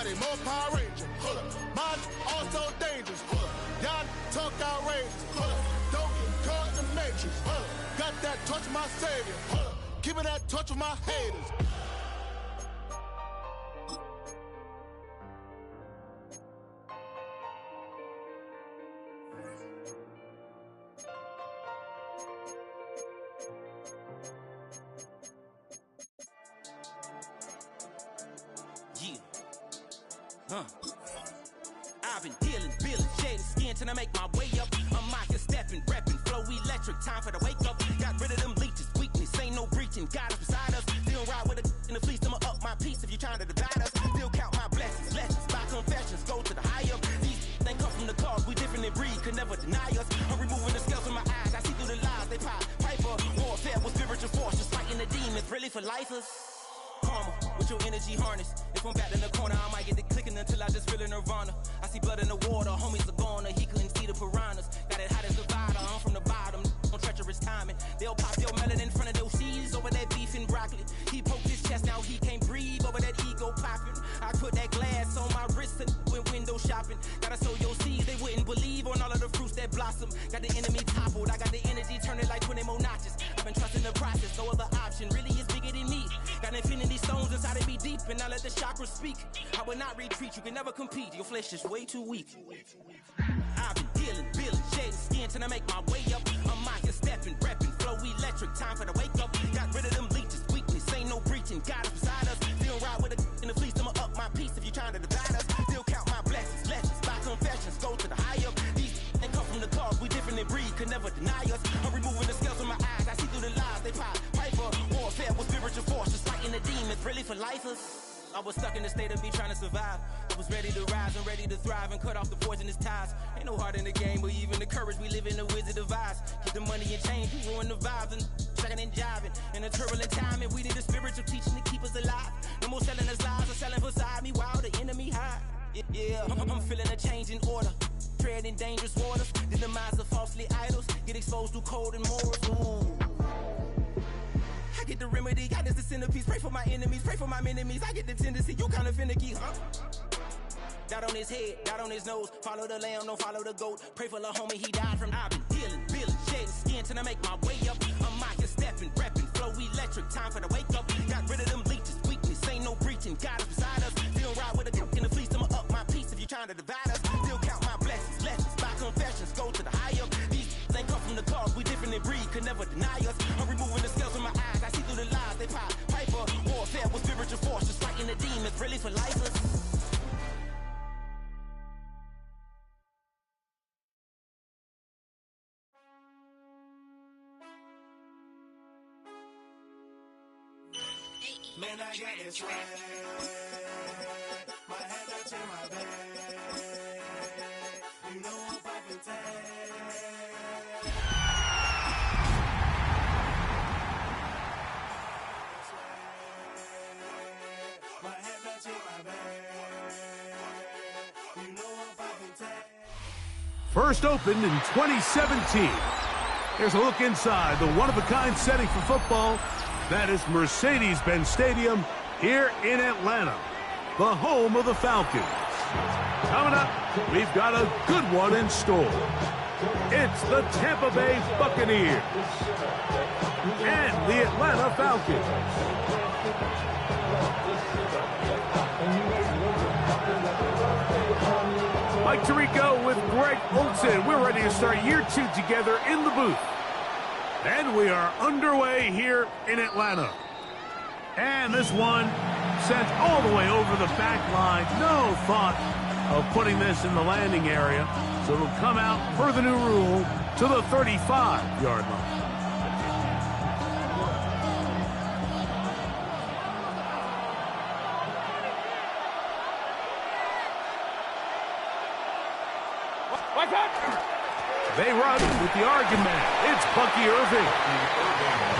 sweaty, more Power Ranger. Mine also dangerous. Y'all talk outrageous. Don't get caught in the matrix. Got that touch with my savior. Give me that touch with my haters. I've been dealing, shedding skin till I make my way up. I'm out here stepping, repping, flow electric, time for the wake up. Got rid of them leeches, weakness, ain't no breaching. God is beside us, still ride with a in the fleece. I'ma up my piece if you trying to divide us. Still count my blessings, lessons, by confessions, go to the higher. These they come from the cause, we different in breed, could never deny us. I'm removing the scales from my eyes, I see through the lies, they pop. Piper, warfare with spiritual force, just fighting the demons, really for lifers. Karma, with your energy harness. If I'm back in the corner, I might get the clicking until I just feel a nirvana. I see blood in the water, homies are gone, he couldn't see the piranhas. Got it hot as divider, I'm from the bottom, on treacherous timing. They'll pop your melon in front of those seeds over that beef and broccoli. He poked his chest, now he can't breathe over that ego popping. I put that glass on my wrist and went window shopping. Gotta sow your seeds, they wouldn't believe on all of the fruits that blossom. Got the enemy toppled, I got the energy turning like 20 more notches. I've been trusting the process, no other option really is bigger than me. Got infinity stones inside of me deep, and I let the chakras speak. I will not retreat, you can never compete, your flesh is way too weak. I've been dealing, shedding skin till I make my way up. I'm out here stepping, repping, flow electric, time for the wake up. Got rid of them leeches, weakness, ain't no breaching. God is beside us, still ride with a in the fleece. I'ma up my piece if you trying to divide us. Still count my blessings, lessons, by confessions, go to the higher. These they come from the cause, we different in breed, could never deny us. I'm removing the scales from my eyes, I see through the lies, they pop. Piper, warfare with spiritual force, just fighting the demons, really for lifers. I was stuck in the state of me trying to survive. I was ready to rise and ready to thrive and cut off the poisonous ties. Ain't no heart in the game, but even the courage we live in the Wizard of Oz. Get the money and change, we ruin the vibes and tracking and jiving. In a turbulent time, and we need a spiritual teaching to keep us alive. No more selling us lies or selling beside me while the enemy hide. Yeah, I'm feeling a change in order. Treading dangerous waters, the demise of falsely idols. Get exposed through cold and morals. Ooh. I get the remedy, God is the centerpiece. Pray for my enemies, pray for my enemies. I get the tendency, you kinda finicky, huh? Dot on his head, dot on his nose. Follow the lamb, don't follow the goat. Pray for the homie, he died from. I've been healing, shedding skin till I make my way up. I'm out here stepping, repping, flow electric, time for the wake up. Got rid of them leeches, weakness, ain't no breaching. God is beside us, still ride with a in the fleece. I'ma up my piece if you trying to divide us. Still count my blessings, lessons, by confessions, go to the higher. These ain't come from the cause, we different in breed, could never deny us. I'm removing the scales from my eyes, I see through the lies, they pop. Piper, warfare with spiritual force, just fighting the demons, really for lifers. Man, I got this swag. My head touching my bed. You know I'm popping tag. My head touching my bed. You know I'm popping tag. First opened in 2017. Here's a look inside the one-of-a-kind setting for football. That is Mercedes-Benz Stadium here in Atlanta, the home of the Falcons. Coming up, we've got a good one in store. It's the Tampa Bay Buccaneers and the Atlanta Falcons. Mike Tirico with Greg Olsen. We're ready to start year 2 together in the booth. And we are underway here in Atlanta. And this one sent all the way over the back line. No thought of putting this in the landing area. So it'll come out per the new rule to the 35-yard line. They run with the Oregon man. It's Bucky Irving.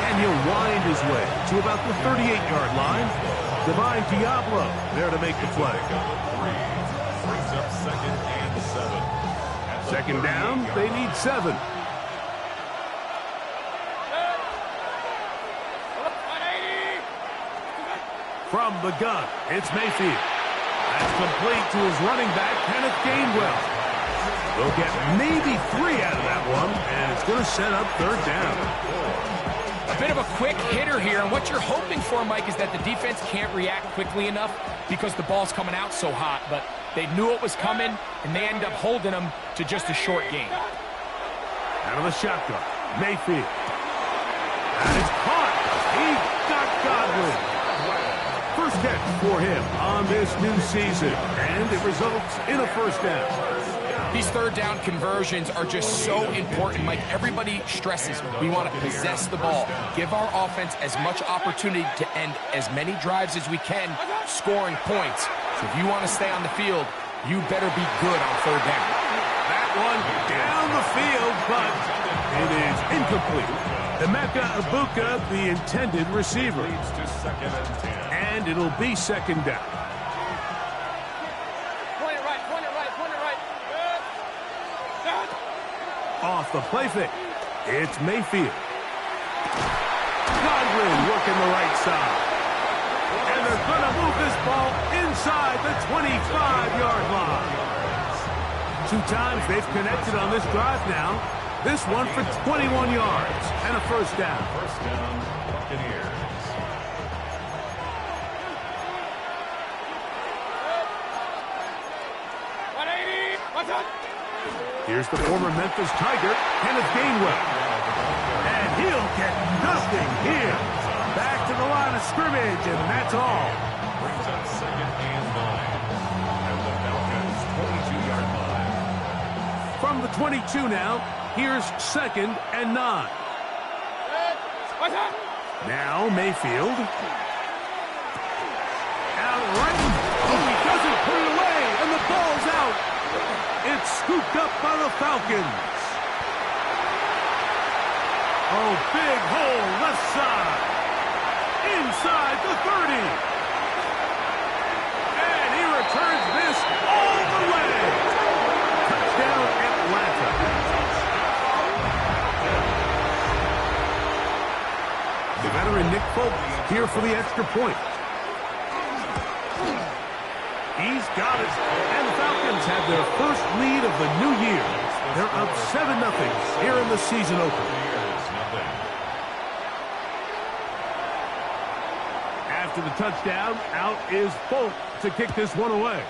And he'll wind his way to about the 38-yard line. Divine Diablo there to make the play. Brings up 2nd and 7. Second down, they need 7. From the gun, it's Mayfield. That's complete to his running back, Kenneth Gainwell. They'll get maybe 3 out of that one, and it's going to set up third down. A bit of a quick hitter here, and what you're hoping for, Mike, is that the defense can't react quickly enough because the ball's coming out so hot, but they knew it was coming, and they end up holding them to just a short gain. Out of the shotgun, Mayfield. And it's caught. He got Godwin. First catch for him on this new season, and it results in a first down. These third down conversions are just so important, Mike. Everybody stresses we want to possess the ball, give our offense as much opportunity to end as many drives as we can, scoring points. So if you want to stay on the field, you better be good on third down. That one down the field, but it is incomplete. Emeka Ibuka, the intended receiver. And it'll be second down. Point it right. Off the play fake. It's Mayfield. Godwin working the right side. And they're going to move this ball inside the 25-yard line. 2 times they've connected on this drive now. This one for 21 yards and a first down. First down, Buccaneers. Here's the former Memphis Tiger, Kenneth Gainwell. And he'll get nothing here. Back to the line of scrimmage, and that's all. Brings up second and 9. At the Falcons' 22-yard line. From the 22 now, here's second and 9. Now Mayfield. Out right. Oh, he doesn't put it away, and the ball's out. It's scooped up by the Falcons. Oh, big hole left side. Inside the 30. And he returns this all the way. Touchdown, Atlanta. The veteran Nick Folk here for the extra point. He's got it. And the Falcons have their first lead of the new year. They're up 7-0 here in the season opener. After the touchdown, out is Folk to kick this one away.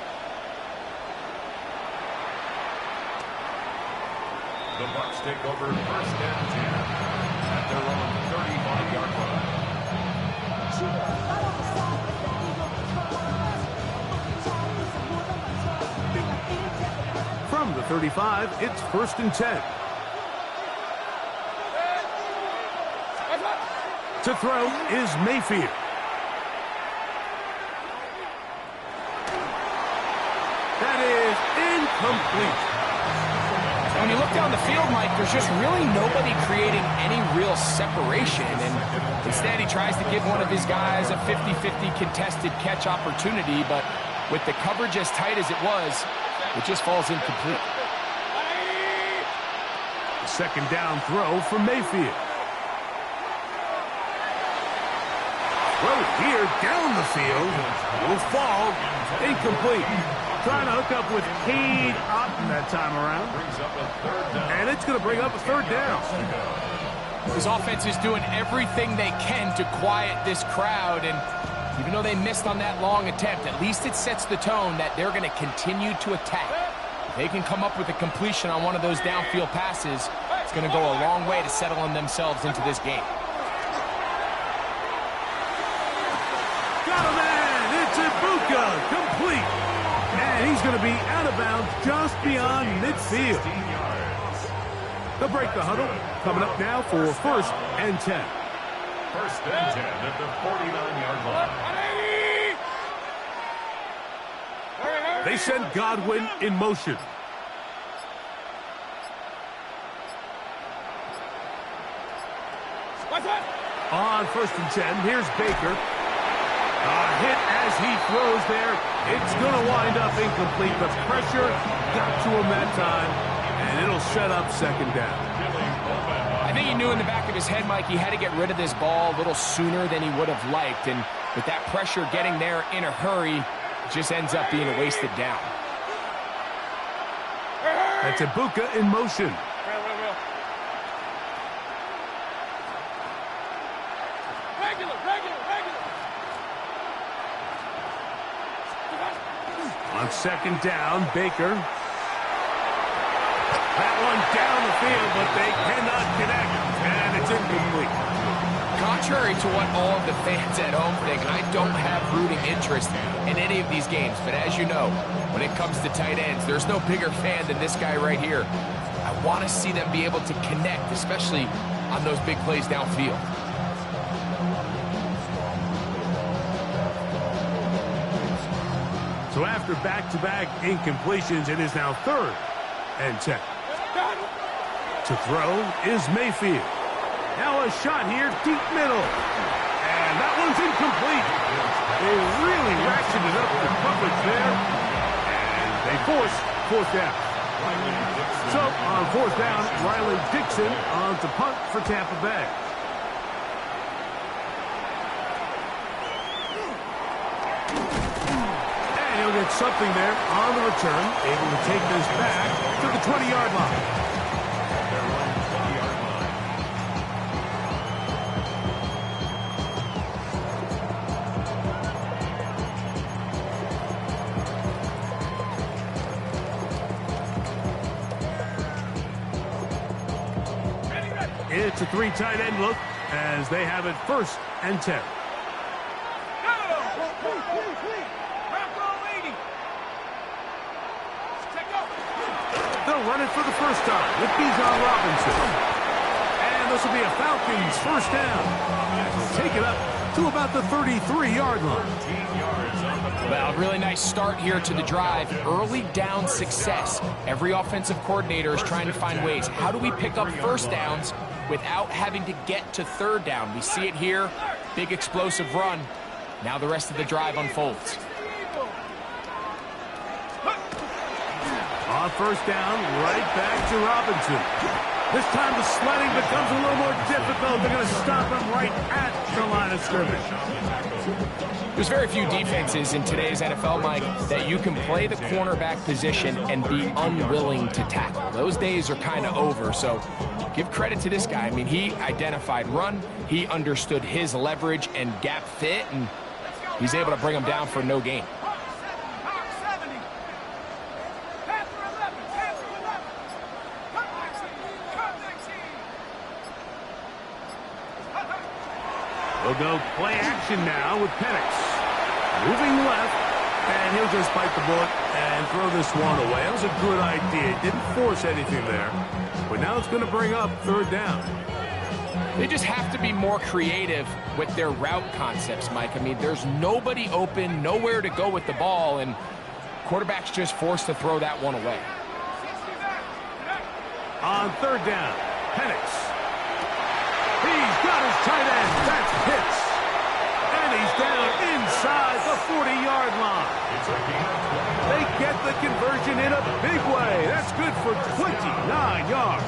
The Bucs take over first and 10 at their own 35-yard line. From the 35, it's first and 10. To throw is Mayfield. That is incomplete. When you look down the field, Mike, there's just really nobody creating any real separation. And instead, he tries to give one of his guys a 50-50 contested catch opportunity. But with the coverage as tight as it was, it just falls incomplete. Second down throw for Mayfield. Throw here down the field. Will fall. Incomplete. Trying to hook up with Cade Otton that time around. And it's going to bring up a third down. His offense is doing everything they can to quiet this crowd. And even though they missed on that long attempt, at least it sets the tone that they're going to continue to attack. If they can come up with a completion on one of those downfield passes, it's going to go a long way to settling themselves into this game. Got a man! It's Ibuka! Complete! And he's going to be out of bounds just beyond midfield. They'll break the huddle. Coming up now for first and 10. First and 10 at the 49-yard line. They send Godwin in motion. On first and 10, here's Baker. A hit as he throws there. It's going to wind up incomplete, but pressure got to him that time, and it'll set up second down. I think he knew in the back of his head, Mike, he had to get rid of this ball a little sooner than he would have liked, and with that pressure getting there in a hurry, just ends up being a wasted down. That's Bucs in motion. On second down, Baker. That one down the field, but they cannot connect, and it's incomplete. Contrary to what all of the fans at home think, I don't have rooting interest in any of these games. But as you know, when it comes to tight ends, there's no bigger fan than this guy right here. I want to see them be able to connect, especially on those big plays downfield. So after back-to-back incompletions, it is now 3rd and 10. To throw is Mayfield. Now a shot here, deep middle. And that one's incomplete. They really ratcheted up the coverage there. And they force 4th down. So on 4th down, Riley Dixon on to punt for Tampa Bay. And he'll get something there on the return, able to take this back to the 20-yard line. It's a 3 tight end look as they have it 1st and 10. They'll run it for the first time with Bijan Robinson. And this will be a Falcons 1st down. They'll take it up to about the 33-yard line. Well, really nice start here to the drive. Early down success. Every offensive coordinator is trying to find ways. How do we pick up 1st downs without having to get to 3rd down? We see it here. Big explosive run. Now the rest of the drive unfolds. On 1st down, right back to Robinson. This time the sledding becomes a little more difficult. They're going to stop him right at the line of scrimmage. There's very few defenses in today's NFL, Mike, that you can play the cornerback position and be unwilling to tackle. Those days are kind of over, so give credit to this guy. I mean, he identified run, he understood his leverage and gap fit, and he's able to bring him down for no gain. We'll go play action now with Penix. Moving left, and he'll just bite the bullet and throw this one away. That was a good idea. Didn't force anything there. But now it's going to bring up 3rd down. They just have to be more creative with their route concepts, Mike. I mean, there's nobody open, nowhere to go with the ball, and quarterback's just forced to throw that one away. On 3rd down, Penix. He's got his tight end. That's Pitts. And he's down inside the 40-yard line. They get the conversion in a big way. That's good for 29 yards.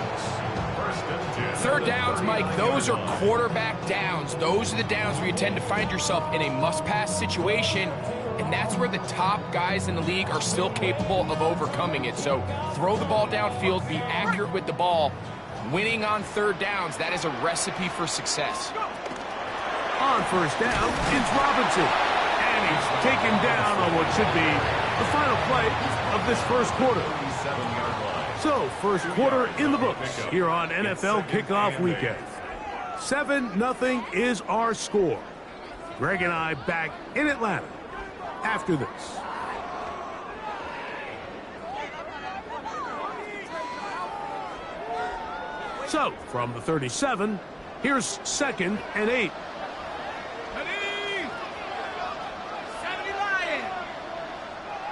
3rd downs, Mike, those are quarterback downs. Those are the downs where you tend to find yourself in a must-pass situation, and that's where the top guys in the league are still capable of overcoming it. So throw the ball downfield, be accurate with the ball. Winning on 3rd downs, that is a recipe for success. On 1st down, it's Robinson. And he's taken down on what should be the final play of this 1st quarter. So, 1st quarter in the books here on NFL Kickoff Weekend. 7-0 is our score. Greg and I back in Atlanta after this. So, from the 37, here's 2nd and 8.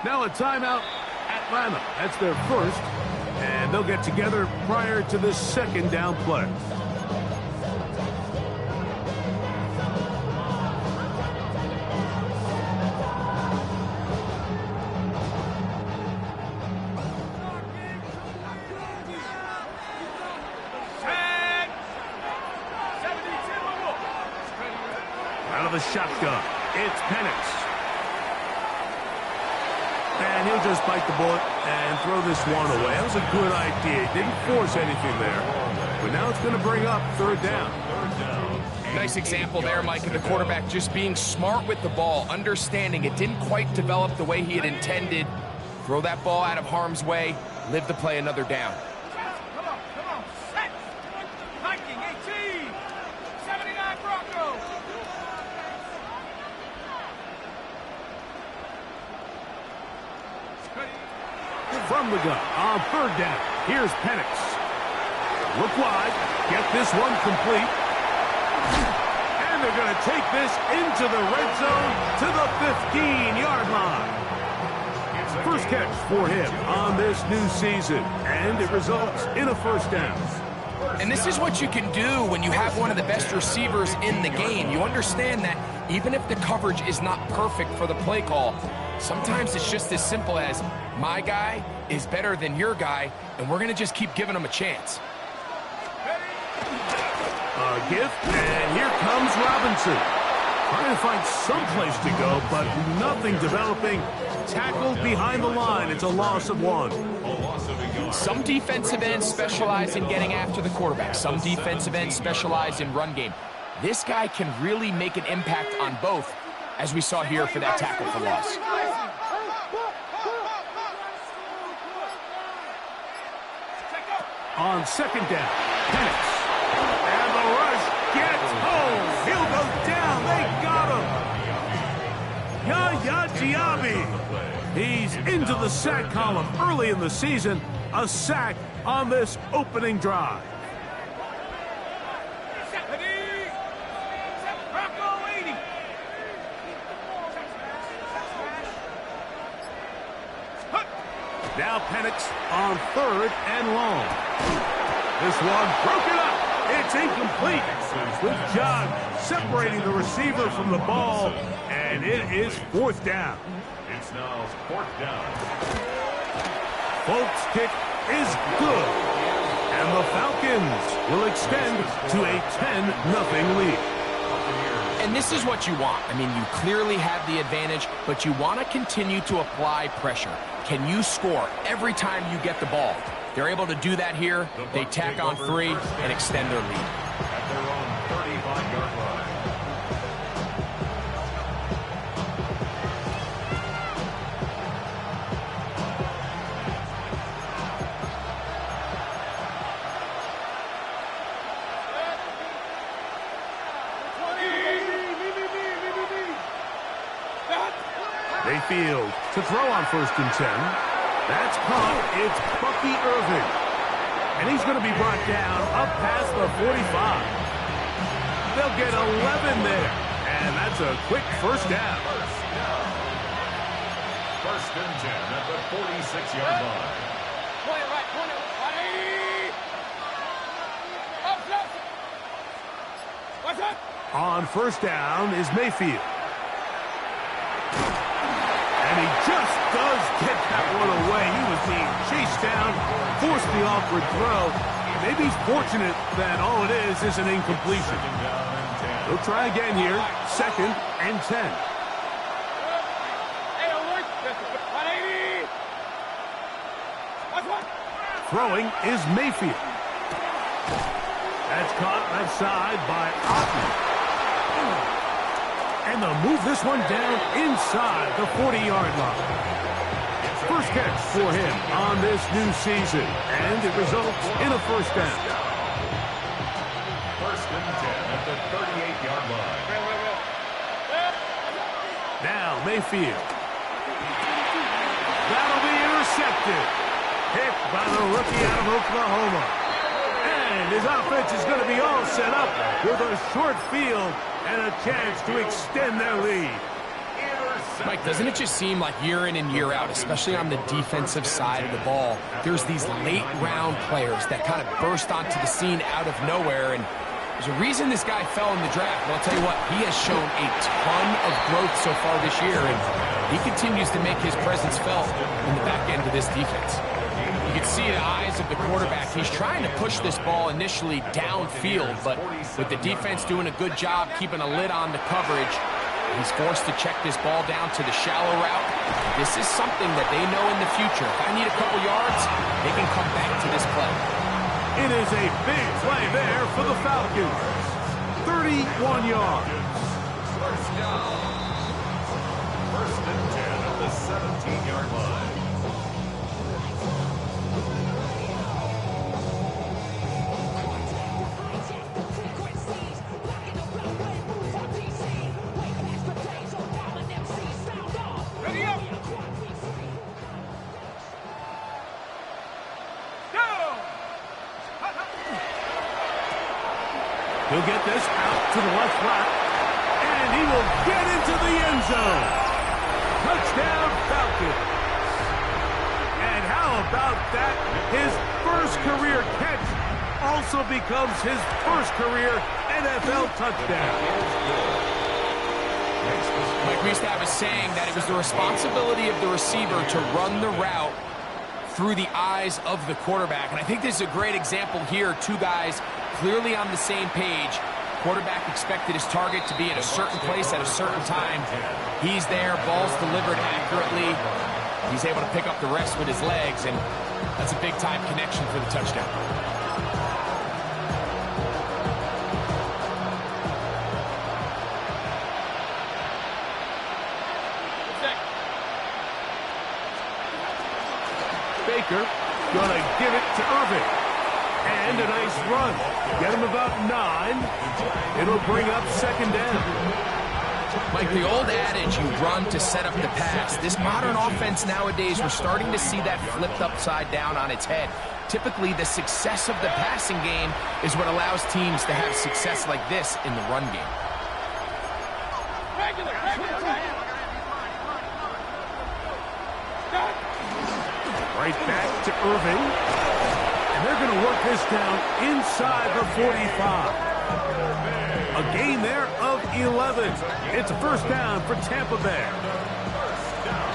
Now a timeout, Atlanta. That's their 1st, and they'll get together prior to this 2nd down play. Out of the shotgun, it's Penix. And he'll just bite the bullet and throw this one away. That was a good idea. He didn't force anything there. But now it's going to bring up third down. Nice example there, Mike, of the quarterback just being smart with the ball, understanding it didn't quite develop the way he had intended. Throw that ball out of harm's way, live to play another down. Come on, set! Viking 18! 79 Broncos! From the gun on third down. Here's Penix. Look wide. Get this one complete. And they're going to take this into the red zone to the 15-yard line. First catch for him on this new season. And it results in a first down. And this is what you can do when you have one of the best receivers in the game. You understand that even if the coverage is not perfect for the play call, sometimes it's just as simple as my guy is better than your guy, and we're going to just keep giving him a chance. A gift, and here comes Robinson. Trying to find some place to go, but nothing developing. Tackled behind the line. It's a loss of one. Some defensive ends specialize in getting after the quarterback. Some defensive ends specialize in run game. This guy can really make an impact on both, as we saw here for that tackle for loss. On second down, Penix. And the rush gets home. He'll go down. They got him. Yaya Diaby. He's into the sack column early in the season. A sack on this opening drive. Now Penix on third and long. This one broken up. It's incomplete. Good job separating the receiver from the ball, and it is fourth down. It's now fourth down. Folks' kick is good, and the Falcons will extend to a 10-0 lead. And this is what you want. I mean, you clearly have the advantage, but you want to continue to apply pressure. Can you score every time you get the ball? They're able to do that here. They tack on 3 and extend their lead. At their own 35-yard line. Mayfield to throw on 1st and 10. That's caught. It's Bucky Irving. And he's going to be brought down up past the 45. They'll get 11 there. And that's a quick first down. First and 10 at the 46-yard line. On first down is Mayfield. And he just does get that one away. He was being chased down, forced the awkward throw. Maybe he's fortunate that all it is an incompletion. He'll try again here, 2nd and 10. Throwing is Mayfield. That's caught left side by Otten. And they'll move this one down inside the 40-yard line. First catch for him on this new season, and it results in a first down. First and 10 at the 38-yard line. Now Mayfield. That'll be intercepted. Picked by the rookie out of Oklahoma. And his offense is going to be all set up with a short field and a chance to extend their lead. Mike, doesn't it just seem like year in and year out, especially on the defensive side of the ball, there's these late-round players that kind of burst onto the scene out of nowhere, and there's a reason this guy fell in the draft. But I'll tell you what, he has shown a ton of growth so far this year, and he continues to make his presence felt in the back end of this defense. You can see the eyes of the quarterback. He's trying to push this ball initially downfield, but with the defense doing a good job keeping a lid on the coverage, He's forced to check this ball down to the shallow route. This is something that they know in the future. If I need a couple yards, they can come back to this play. It is a big play there for the Falcons. 31 yards. First down. First and 10 at the 17-yard line. Ready up! Go! He'll get this out to the left flat, and he will get into the end zone. Touchdown, Falcons. And how about that? His first career catch also becomes his first career NFL touchdown. Mike, we used to have a saying that it was the responsibility of the receiver to run the route through the eyes of the quarterback. And I think this is a great example here. Two guys clearly on the same page. Quarterback expected his target to be at a certain place at a certain time. He's there, ball's delivered accurately. He's able to pick up the rest with his legs, and that's a big-time connection for the touchdown. Baker gonna give it to Irving. And a nice run. Get him about 9. It'll bring up second down. Like the old adage, you run to set up the pass. This modern offense nowadays, we're starting to see that flipped upside down on its head. Typically, the success of the passing game is what allows teams to have success like this in the run game. Regular. Right back to Irving. And they're going to work this down inside the 45. A gain there of 11. It's a first down for Tampa Bay. First down.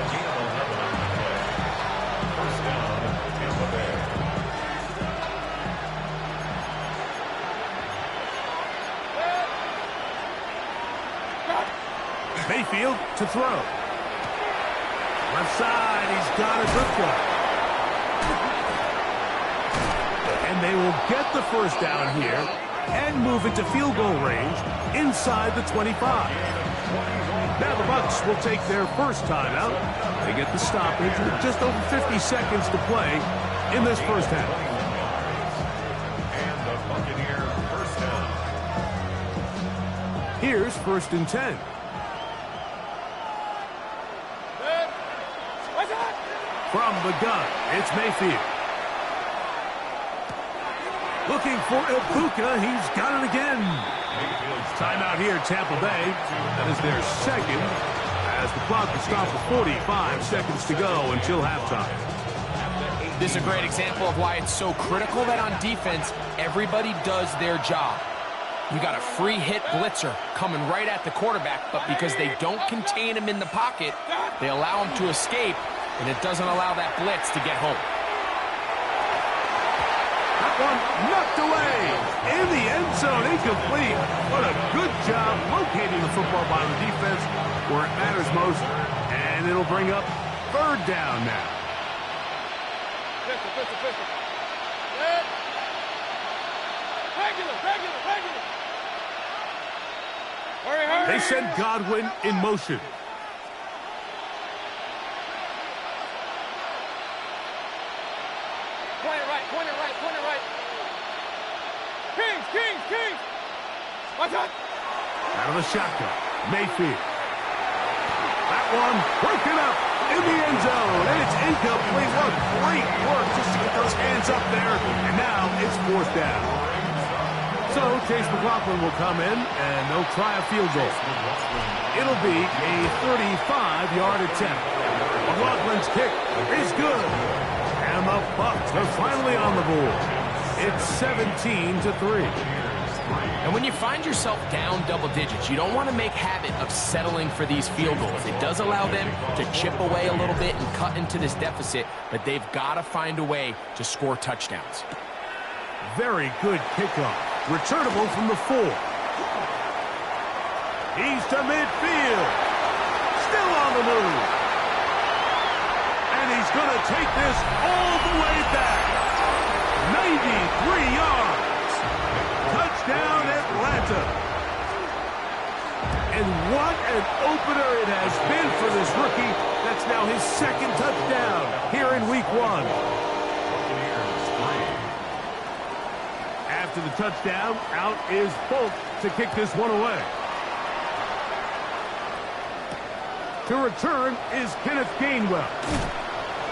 Again, 11 on the play. First down, Tampa Bay. Mayfield to throw. Left side, he's got a good one. And they will get the first down here and move into field goal range inside the 25. Now the Bucs will take their first timeout. They get the stoppage with just over 50 seconds to play in this first half. And the Buccaneer first down. Here's first and 10. From the gun, it's Mayfield. Looking for Ibuka. He's got it again. Timeout here, Tampa Bay. That is their second, as the clock will stop with 45 seconds to go until halftime. This is a great example of why it's so critical that on defense, everybody does their job. You got a free hit blitzer coming right at the quarterback, but because they don't contain him in the pocket, they allow him to escape, and it doesn't allow that blitz to get home. That one knocked away in the end zone, incomplete. What a good job locating the football by the defense where it matters most, and it'll bring up third down now. Pistol. Regular. Hurry. They send Godwin in motion. Point it right. Kings. Watch out. Out of the shotgun, Mayfield. That one broken up in the end zone, and it's incomplete. What great work just to get those hands up there, and now it's fourth down. So Chase McLaughlin will come in, and they'll try a field goal. It'll be a 35-yard attempt. McLaughlin's kick is good, and the Bucs are finally on the board. It's 17-3. And when you find yourself down double digits, you don't want to make habit of settling for these field goals. It does allow them to chip away a little bit and cut into this deficit, but they've got to find a way to score touchdowns. Very good kickoff. Returnable from the 4. He's to midfield. Still on the move. And he's going to take this all the way back. 93 yards. Touchdown, Atlanta. And what an opener it has been for this rookie. That's now his second touchdown here in week 1. After the touchdown, out is Folk to kick this one away. To return is Kenneth Gainwell.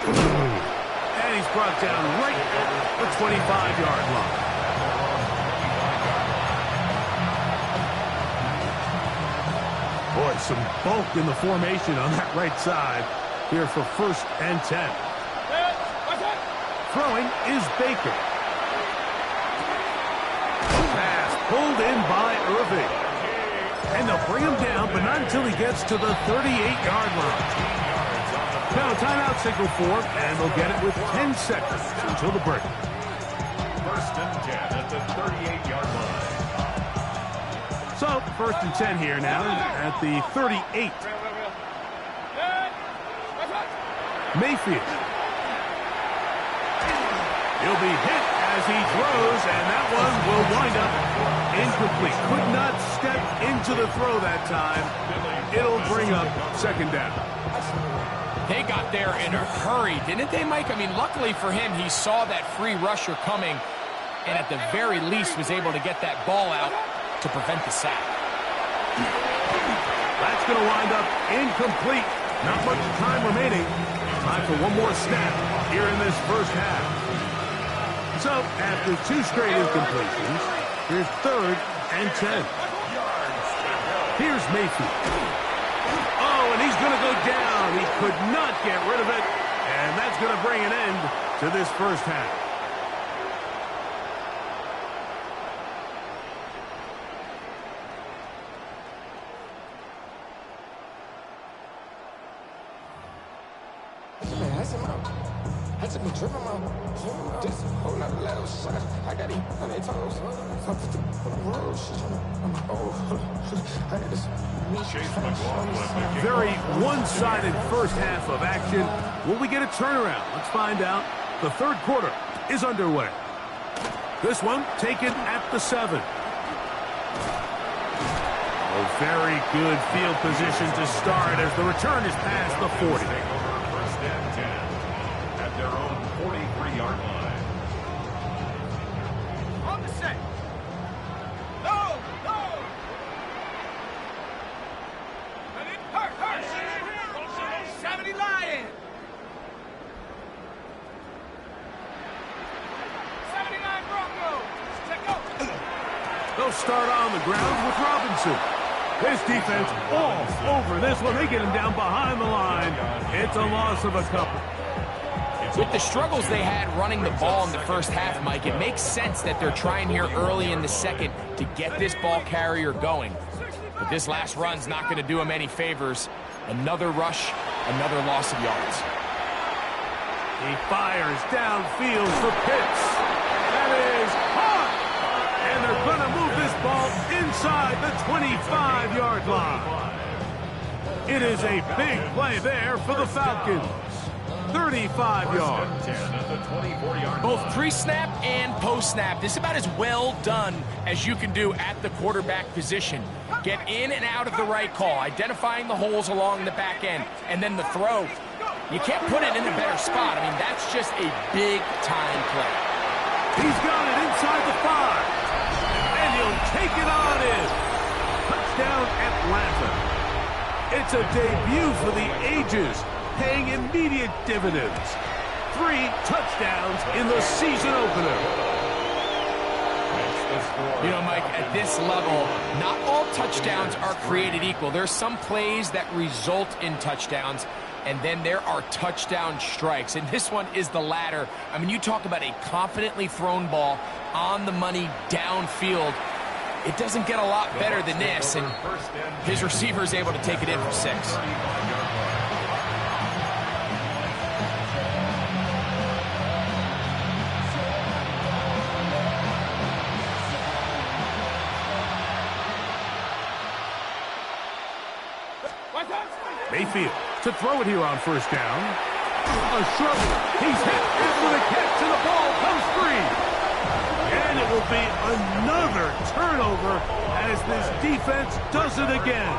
And he's brought down right at the 25-yard line. Boy, some bulk in the formation on that right side here for 1st and 10. Throwing is Baker. Pass pulled in by Irving. And they'll bring him down, but not until he gets to the 38-yard line. Now a timeout signal for him, and they'll get it with 10 seconds until the break. 1st and 10 at the 38-yard line. So, 1st and 10 here now at the 38. Mayfield. He'll be hit as he throws, and that one will wind up incomplete. Could not step into the throw that time. It'll bring up 2nd down. They got there in a hurry, didn't they, Mike? I mean, luckily for him, he saw that free rusher coming, and at the very least was able to get that ball out to prevent the sack. That's going to wind up incomplete. Not much time remaining. Time for one more snap here in this 1st half. So, after 2 straight incompletions, here's 3rd and 10. Here's Mayfield. Oh, and he's going to go down. He could not get rid of it. And that's going to bring an end to this 1st half. I been tripping my this whole nother level shot. I got him on their toes. I put the road shit. Oh, I had this very one-sided 1st half of action. Will we get a turnaround? Let's find out. The 3rd quarter is underway. This one taken at the 7. A very good field position to start as the return is past the 40. 1st and 10 at their own 43-yard line. On the set. No, no. Ready? Hurt. 70 Lions. 79 Broncos. Check go. They'll start on the ground with Robinson. This defense all over this one. They get him down behind the line. It's a loss of a couple. With the struggles they had running the ball in the 1st half, Mike, it makes sense that they're trying here early in the 2nd to get this ball carrier going. But this last run's not going to do him any favors. Another rush, another loss of yards. He fires downfield for Pitts. That is hot. And they're going to move this ball inside the 25-yard line. It is a big play there for the Falcons. 35 yards. Both pre-snap and post-snap. This is about as well done as you can do at the quarterback position. Get in and out of the right call, identifying the holes along the back end, and then the throw. You can't put it in a better spot. I mean, that's just a big-time play. He's got it inside the 5. And he'll take it on in. Touchdown, Atlanta. It's a debut for the ages, paying immediate dividends. 3 touchdowns in the season opener. You know, Mike, at this level, not all touchdowns are created equal. There's some plays that result in touchdowns, and then there are touchdown strikes. And this one is the latter. I mean, you talk about a confidently thrown ball on the money downfield. It doesn't get a lot better than this, and his receiver is able to take it in for 6. Mayfield to throw it here on first down. A struggle. He's hit after the catch, and the ball comes free. And it will be another turnover as this defense does it again.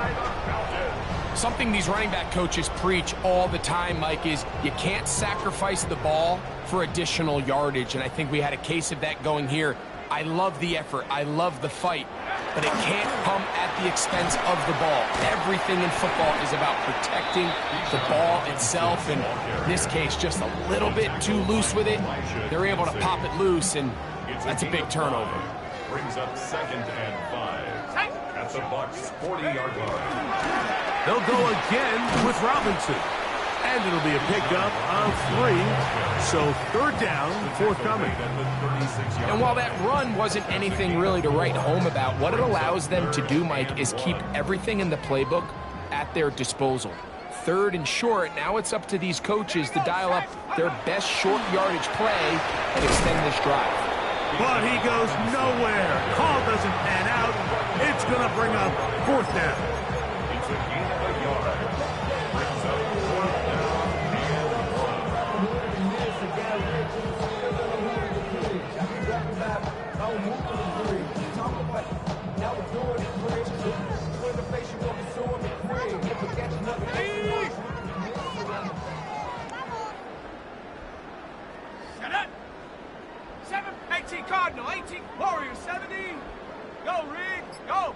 Something these running back coaches preach all the time, Mike, is you can't sacrifice the ball for additional yardage, and I think we had a case of that going here. I love the effort. I love the fight, but it can't come at the expense of the ball. Everything in football is about protecting the ball itself, and in this case, just a little bit too loose with it. They're able to pop it loose, and that's a big turnover. Brings up 2nd and 5 at the Bucs 40-yard line. They'll go again with Robinson. And it'll be a pickup of 3. So 3rd down, forthcoming. And while that run wasn't anything really to write home about, what it allows them to do, Mike, is keep everything in the playbook at their disposal. 3rd and short, now it's up to these coaches to dial up their best short yardage play and extend this drive. But he goes nowhere. Call doesn't pan out. It's going to bring up 4th down. It's a gain of a yard. Brings up 4th down Shut up! 7, 18 Cardinal, 18 Warriors, 70. Go, Riggs, go.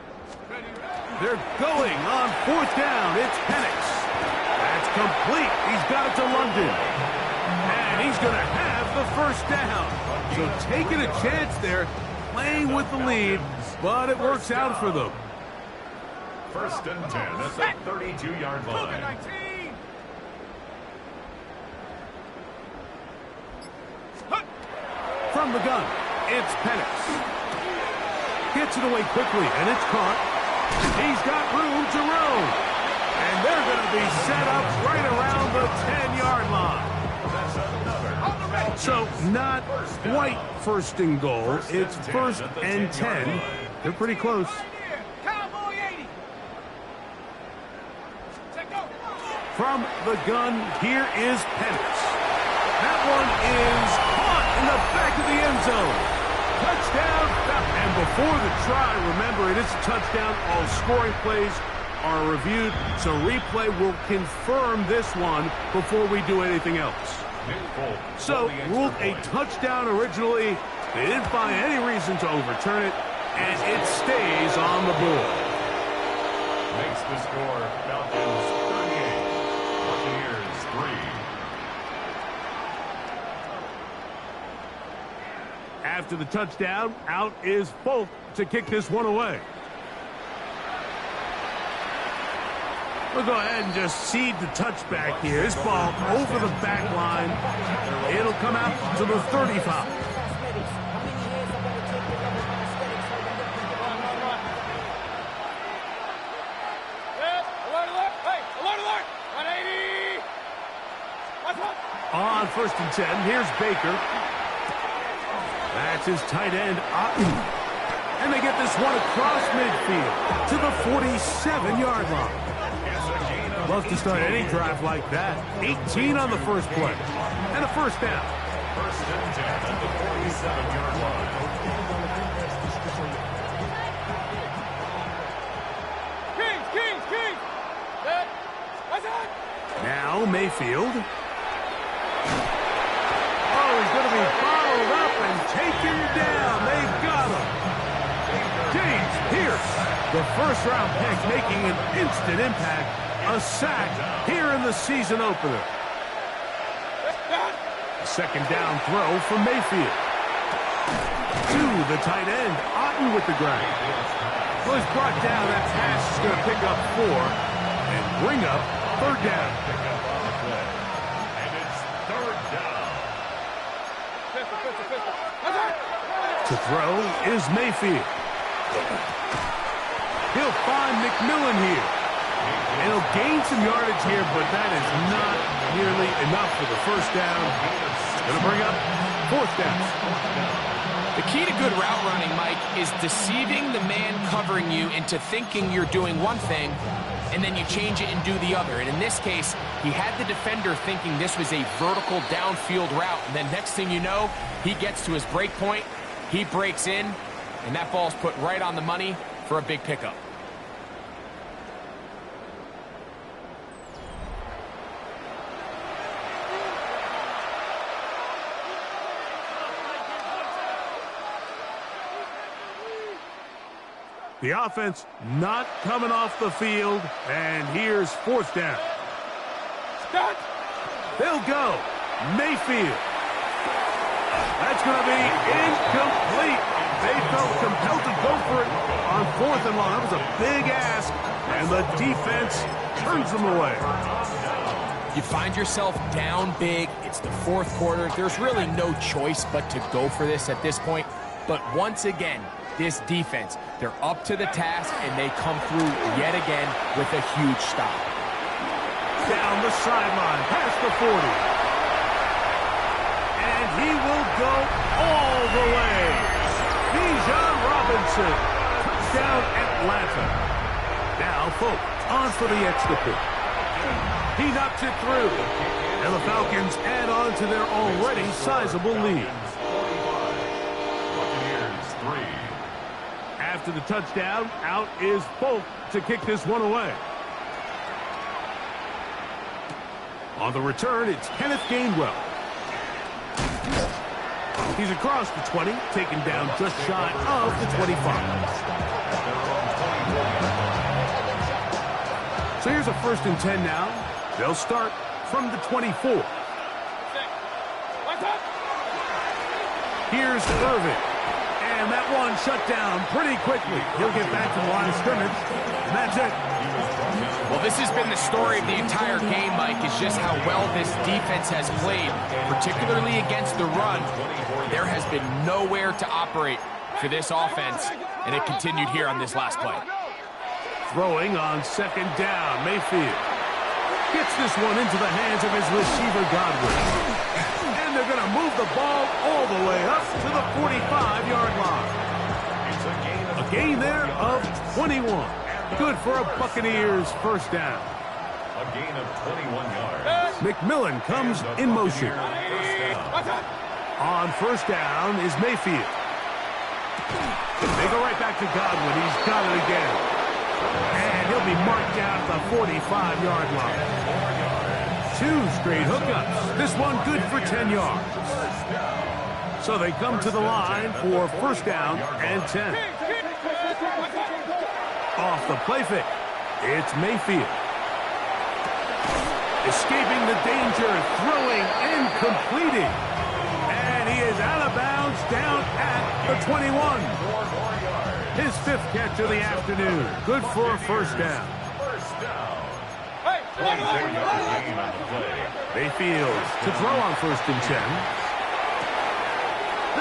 Ready, They're going on 4th down. It's Penix. That's complete. He's got it to London. And he's going to have the 1st down. So taking a chance there, playing with the lead, but it works out for them. 1st and 10 at the 32-yard line. 19. From the gun, it's Penix. Gets it away quickly, and it's caught. He's got room to roam. And they're going to be set up right around the 10-yard line. So not quite 1st and goal. It's 1st and 10. They're pretty close. Cowboy 80. From the gun, here is Penix. That one is caught in the back of the end zone. Touchdown. And before the try, remember, it is a touchdown. All scoring plays are reviewed, so replay will confirm this one before we do anything else. So, ruled a touchdown originally. They didn't find any reason to overturn it, and it stays on the board. Makes the score Falcons 38, Buccaneers 3. After the touchdown, out is Folk to kick this one away. We'll go ahead and just cede the touchback here. This ball over the back line. It'll come out to the 35. On 1st and 10, here's Baker. That's his tight end, Otten. And they get this one across midfield to the 47-yard line. Love to start any drive like that. 18 on the first play. And a 1st down. 1st and 10 at the 47-yard line. Kings. Now Mayfield. Oh, he's going to be followed up and taken down. They got him. James Pierce, the 1st-round pick, making an instant impact. A sack here in the season opener. 2nd down throw from Mayfield. To the tight end, Otten with the grab. Well, he's brought down. That pass is going to pick up 4 and bring up 3rd down. And it's 3rd down. To throw is Mayfield. He'll find McMillan here. And he'll gain some yardage here, but that is not nearly enough for the 1st down. Going to bring up 4th down. The key to good route running, Mike, is deceiving the man covering you into thinking you're doing one thing and then you change it and do the other. And in this case, he had the defender thinking this was a vertical downfield route, and then next thing you know, he gets to his break point, he breaks in, and that ball's put right on the money for a big pickup. The offense not coming off the field, and here's 4th down. Start. They'll go. Mayfield. That's going to be incomplete. They felt compelled to go for it on 4th and long. That was a big ask, and the defense turns them away. You find yourself down big. It's the 4th quarter. There's really no choice but to go for this at this point. But once again, this defense, they're up to the task, and they come through yet again with a huge stop. Down the sideline, past the 40. And he will go all the way. Bijan Robinson, touchdown Atlanta. Now Folk on for the extra point. He knocks it through, and the Falcons add on to their already sizable lead. After the touchdown, out is Folk to kick this one away. On the return, it's Kenneth Gainwell. He's across the 20, taken down just shy of the 25. So here's a 1st and 10 now. They'll start from the 24. Here's Irvin. And that one shut down pretty quickly. He'll get back to the line of scrimmage, and that's it. Well, this has been the story of the entire game, Mike, is just how well this defense has played, particularly against the run. There has been nowhere to operate for this offense, and it continued here on this last play. Throwing on 2nd down, Mayfield gets this one into the hands of his receiver, Godwin. And they're going to move the ball all the way up to the 45-yard line. A gain there of 21. Good for a Buccaneers 1st down. A gain of 21 yards. McMillan comes in motion. On 1st down is Mayfield. They go right back to Godwin. He's got it again. And he'll be marked down at the 45-yard line. 2 straight hookups. This one good for 10 yards. So they come to the line for 1st down and 10. Off the play fake, it's Mayfield. Escaping the danger, throwing and completing. And he is out of bounds down at the 21. His 5th catch of the afternoon. Good for a 1st down. Mayfield to throw on 1st and 10.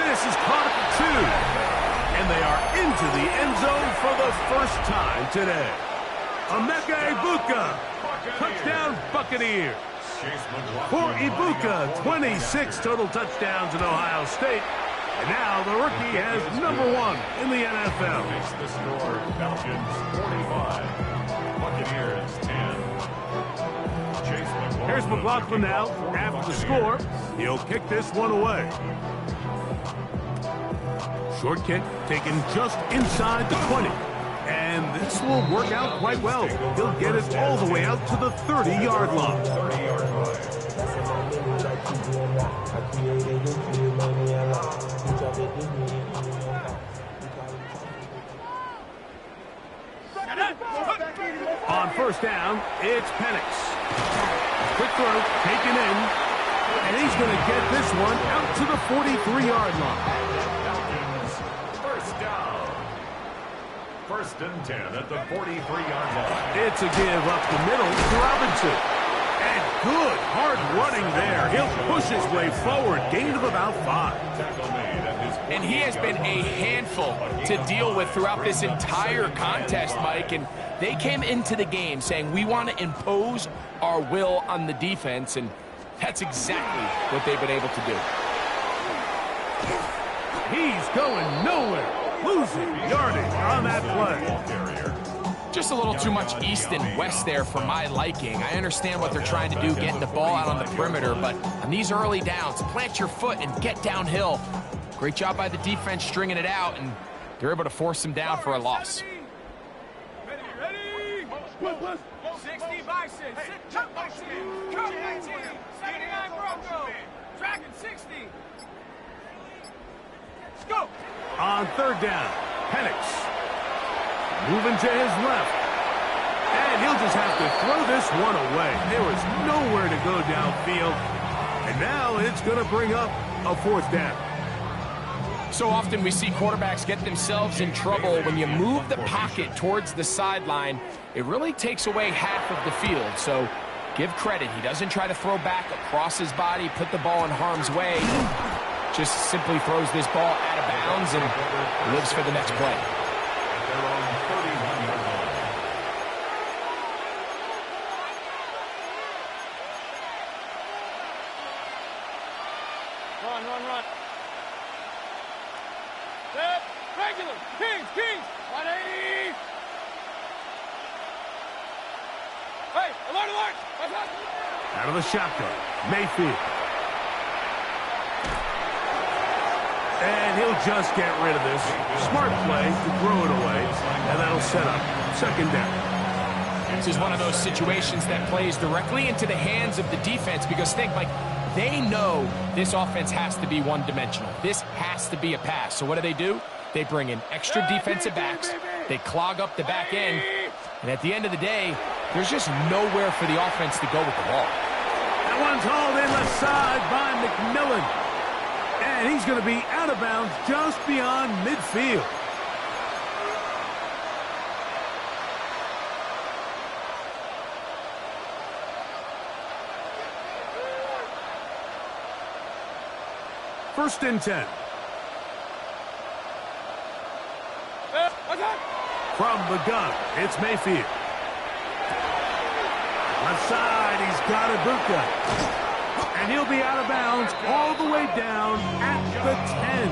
This is caught at the 2. And they are into the end zone for the 1st time today. Emeka Egbuka, touchdown Buccaneers. For Egbuka, 26 total touchdowns in Ohio State. And now the rookie has number 1 in the NFL. Makes the score Falcons 45, Buccaneers 10. Here's McLaughlin now. After the score, he'll kick this one away. Short kick taken just inside the 20. And this will work out quite well. He'll get it all the way out to the 30-yard line. On 1st down, it's Penix. Quick throw, taken in, and he's going to get this one out to the 43-yard line. 1st and 10 at the 43-yard line. It's a give up the middle to Robinson. And good hard running there. He'll push his way forward. Gain of about 5. And he has been a handful to deal with throughout this entire contest, Mike. And they came into the game saying, we want to impose our will on the defense. And that's exactly what they've been able to do. He's going nowhere. Losing yardage on that play. Just a little too much east and west there for my liking. I understand what they're trying to do, getting the ball out on the perimeter, but on these early downs, plant your foot and get downhill. Great job by the defense stringing it out, and they're able to force them down for a loss. Ready? 60 Bison, cut 19, 79 Bronco, tracking 60. Let's go. On third down, Penix moving to his left. And he'll just have to throw this one away. There was nowhere to go downfield. And now it's going to bring up a fourth down. So often we see quarterbacks get themselves in trouble when you move the pocket towards the sideline. It really takes away half of the field. So give credit. He doesn't try to throw back across his body, put the ball in harm's way. Just simply throws this ball out of bounds and lives for the next play. Run. Set, regular, Kings, 180. Hey, alert! Out of the shotgun, Mayfield. And he'll just get rid of this. Smart play to throw it away, and that'll set up second down. This is one of those situations that plays directly into the hands of the defense because think, like, they know this offense has to be one-dimensional. This has to be a pass. So what do? They bring in extra defensive backs. They clog up the back end. And at the end of the day, there's just nowhere for the offense to go with the ball. That one's hauled in left side by McMillan. And he's going to be out of bounds just beyond midfield. First and 10. From the gun, it's Mayfield. Left side, he's got Ibuka. And he'll be out of bounds all the way down at the 10.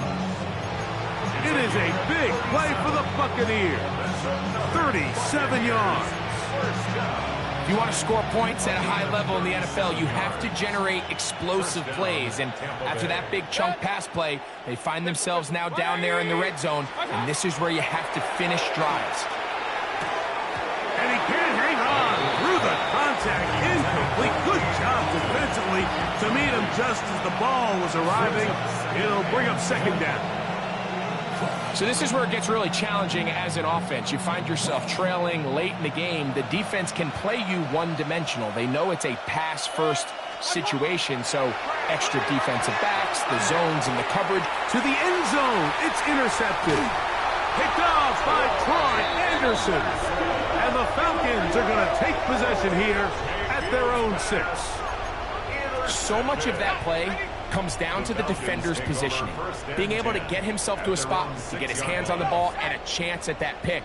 It is a big play for the Buccaneers. 37 yards. If you want to score points at a high level in the NFL, you have to generate explosive plays. And after that big chunk pass play, they find themselves now down there in the red zone. And this is where you have to finish drives. And he can't hang on through the contact. Incomplete. Good job defensively to meet him just as the ball was arriving. It'll bring up second down. So this is where it gets really challenging as an offense. You find yourself trailing late in the game. The defense can play you one-dimensional. They know it's a pass-first situation, so extra defensive backs, the zones and the coverage. To the end zone, it's intercepted. Picked off by Troy Anderson. And the Falcons are going to take possession here at their own 6. So much of that play comes down to the defender's positioning. Being able to get himself to a spot, to get his hands on the ball, and a chance at that pick.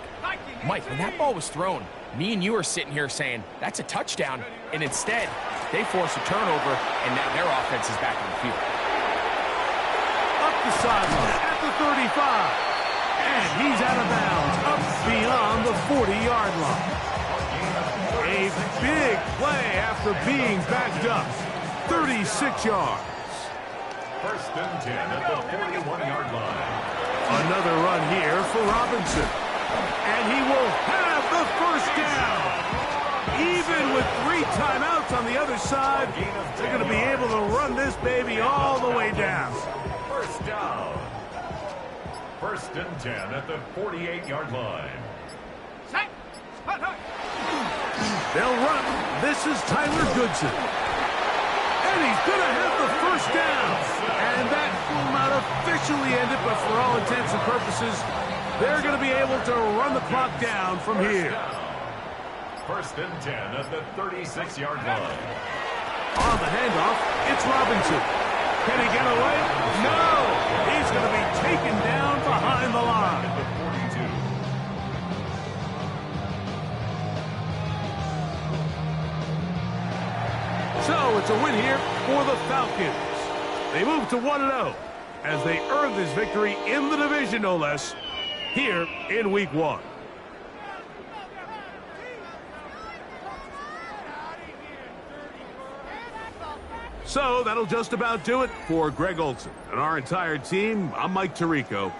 Mike, when that ball was thrown, me and you are sitting here saying, that's a touchdown. And instead, they force a turnover, and now their offense is back on the field. Up the sideline at the 35. And he's out of bounds, up beyond the 40-yard line. A big play after being backed up. 36 yards. First and 10 at the 41-yard line. Another run here for Robinson. And he will have the first down. Even with 3 timeouts on the other side, they're going to be able to run this baby all the way down. First down. First and 10 at the 48-yard line. They'll run. This is Tyler Goodson. And he's going to have the first down. And that will not officially end it, but for all intents and purposes, they're going to be able to run the clock down from here. First and 10 at the 36-yard line. On the handoff, it's Robinson. Can he get away? No! He's going to be taken down behind the line. At the 42. So it's a win here for the Falcons. They move to 1-0 as they earn this victory in the division, no less, here in Week 1. So that'll just about do it for Greg Olson and our entire team. I'm Mike Tirico.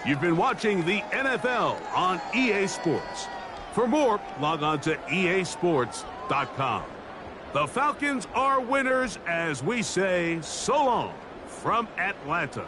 You've been watching the NFL on EA Sports. For more, log on to easports.com. The Falcons are winners as we say so long from Atlanta.